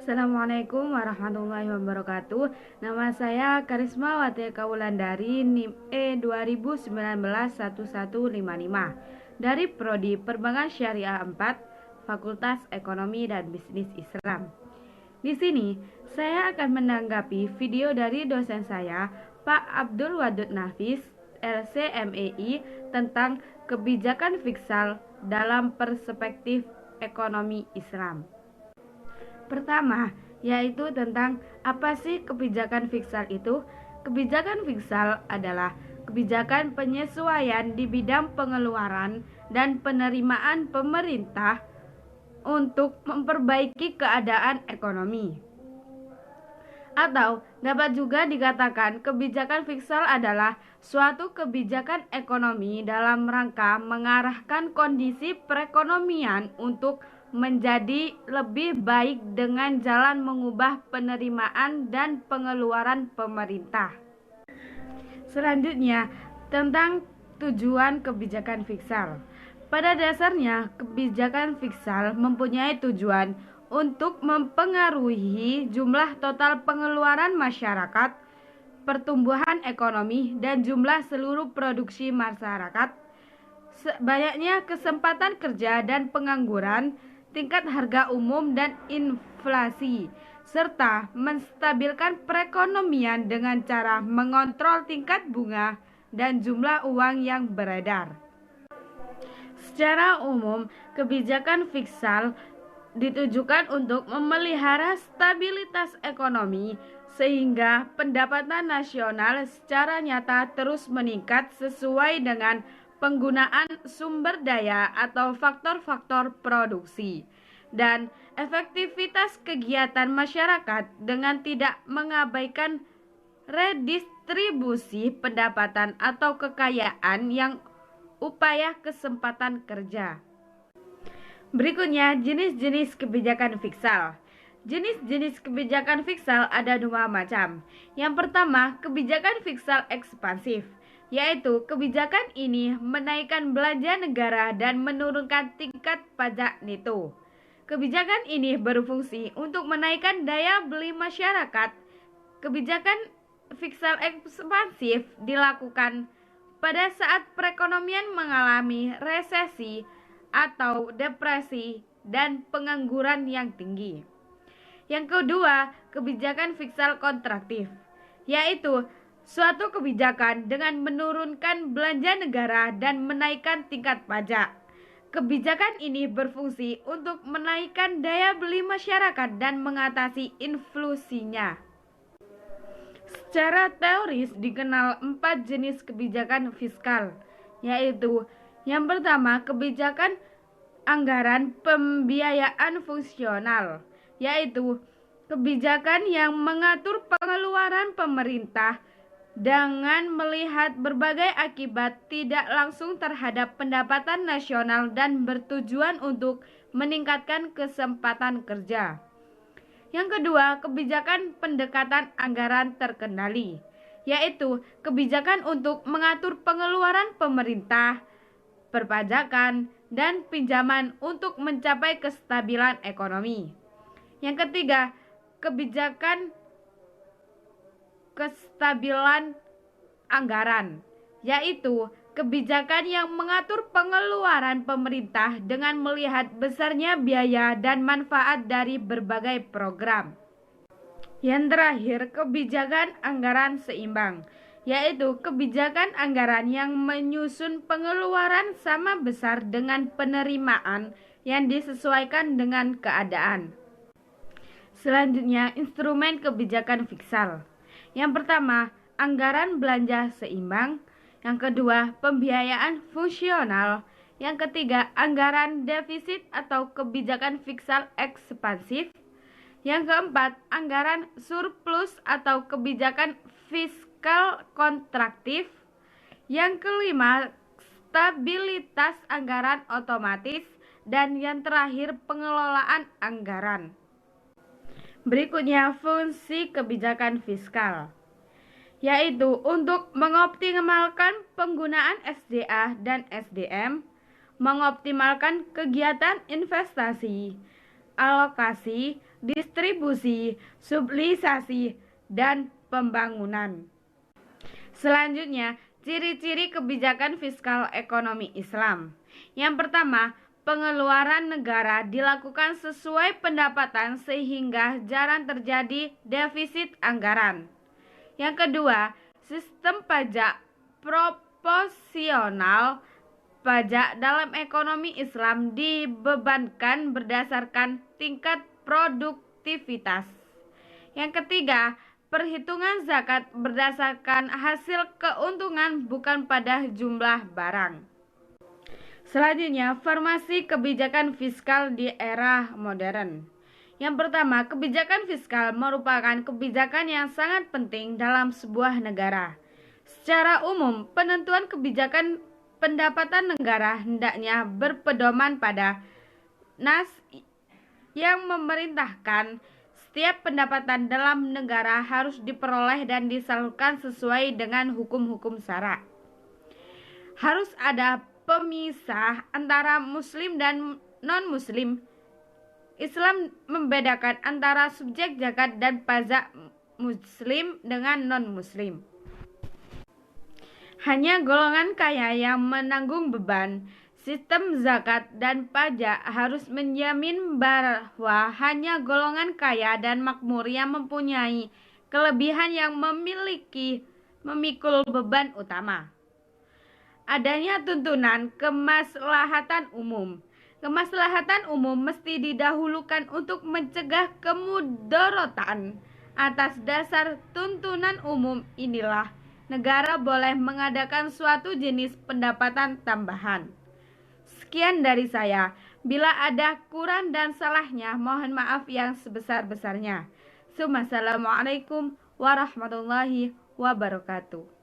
Assalamualaikum warahmatullahi wabarakatuh. Nama saya Karisma Wati Kaulandari, NIM E20191155 dari Prodi Perbankan Syariah 4, Fakultas Ekonomi dan Bisnis Islam. Di sini saya akan menanggapi video dari dosen saya, Pak Abdul Wadud Nafis, LCMEI, tentang kebijakan fiskal dalam perspektif ekonomi Islam. Pertama, yaitu tentang apa sih kebijakan fiskal itu? Kebijakan fiskal adalah kebijakan penyesuaian di bidang pengeluaran dan penerimaan pemerintah untuk memperbaiki keadaan ekonomi. Atau dapat juga dikatakan kebijakan fiskal adalah suatu kebijakan ekonomi dalam rangka mengarahkan kondisi perekonomian untuk menjadi lebih baik dengan jalan mengubah penerimaan dan pengeluaran pemerintah. Selanjutnya, tentang tujuan kebijakan fiskal. Pada dasarnya, kebijakan fiskal mempunyai tujuan untuk mempengaruhi jumlah total pengeluaran masyarakat, pertumbuhan ekonomi, dan jumlah seluruh produksi masyarakat, banyaknya kesempatan kerja dan pengangguran, tingkat harga umum dan inflasi, serta menstabilkan perekonomian dengan cara mengontrol tingkat bunga dan jumlah uang yang beredar. Secara umum, kebijakan fiskal ditujukan untuk memelihara stabilitas ekonomi sehingga pendapatan nasional secara nyata terus meningkat sesuai dengan penggunaan sumber daya atau faktor-faktor produksi dan efektivitas kegiatan masyarakat dengan tidak mengabaikan redistribusi pendapatan atau kekayaan yang upaya kesempatan kerja. Berikutnya, jenis-jenis kebijakan fiskal. Jenis-jenis kebijakan fiskal ada dua macam. Yang pertama, kebijakan fiskal ekspansif, yaitu kebijakan ini menaikkan belanja negara dan menurunkan tingkat pajak neto. Kebijakan ini berfungsi untuk menaikkan daya beli masyarakat. Kebijakan fiskal ekspansif dilakukan pada saat perekonomian mengalami resesi atau depresi dan pengangguran yang tinggi. Yang kedua, kebijakan fiskal kontraktif, yaitu suatu kebijakan dengan menurunkan belanja negara dan menaikkan tingkat pajak. Kebijakan ini berfungsi untuk menaikkan daya beli masyarakat dan mengatasi inflasinya. Secara teoris dikenal 4 jenis kebijakan fiskal, yaitu yang pertama, kebijakan anggaran pembiayaan fungsional, yaitu kebijakan yang mengatur pengeluaran pemerintah dengan melihat berbagai akibat tidak langsung terhadap pendapatan nasional dan bertujuan untuk meningkatkan kesempatan kerja. Yang kedua, kebijakan pendekatan anggaran terkendali, yaitu kebijakan untuk mengatur pengeluaran pemerintah, perpajakan, dan pinjaman untuk mencapai kestabilan ekonomi. Yang ketiga, kebijakan kestabilan anggaran, yaitu kebijakan yang mengatur pengeluaran pemerintah dengan melihat besarnya biaya dan manfaat dari berbagai program. Yang terakhir, kebijakan anggaran seimbang, yaitu kebijakan anggaran yang menyusun pengeluaran sama besar dengan penerimaan yang disesuaikan dengan keadaan. Selanjutnya, instrumen kebijakan fiskal. Yang pertama, anggaran belanja seimbang. Yang kedua, pembiayaan fungsional. Yang ketiga, anggaran defisit atau kebijakan fiskal ekspansif. Yang keempat, anggaran surplus atau kebijakan fiskal kontraktif. Yang kelima, stabilitas anggaran otomatis. Dan yang terakhir, pengelolaan anggaran. Berikutnya, fungsi kebijakan fiskal, yaitu untuk mengoptimalkan penggunaan SDA dan SDM, mengoptimalkan kegiatan investasi, alokasi, distribusi, sublisasi, dan pembangunan. Selanjutnya, ciri-ciri kebijakan fiskal ekonomi Islam. Yang pertama, pengeluaran negara dilakukan sesuai pendapatan sehingga jarang terjadi defisit anggaran. Yang kedua, sistem pajak proporsional. Pajak dalam ekonomi Islam dibebankan berdasarkan tingkat produktivitas. Yang ketiga, perhitungan zakat berdasarkan hasil keuntungan bukan pada jumlah barang. Selanjutnya, formasi kebijakan fiskal di era modern. Yang pertama, kebijakan fiskal merupakan kebijakan yang sangat penting dalam sebuah negara. Secara umum, penentuan kebijakan pendapatan negara hendaknya berpedoman pada nas yang memerintahkan setiap pendapatan dalam negara harus diperoleh dan disalurkan sesuai dengan hukum-hukum syara. Harus ada pemisah antara muslim dan non-muslim. Islam membedakan antara subjek zakat dan pajak muslim dengan non-muslim. Hanya golongan kaya yang menanggung beban. Sistem zakat dan pajak harus menjamin bahwa hanya golongan kaya dan makmur yang mempunyai kelebihan yang memikul beban utama. Adanya tuntunan kemaslahatan umum. Kemaslahatan umum mesti didahulukan untuk mencegah kemudaratan. Atas dasar tuntunan umum inilah negara boleh mengadakan suatu jenis pendapatan tambahan. Sekian dari saya. Bila ada kurang dan salahnya, mohon maaf yang sebesar-besarnya. Assalamualaikum warahmatullahi wabarakatuh.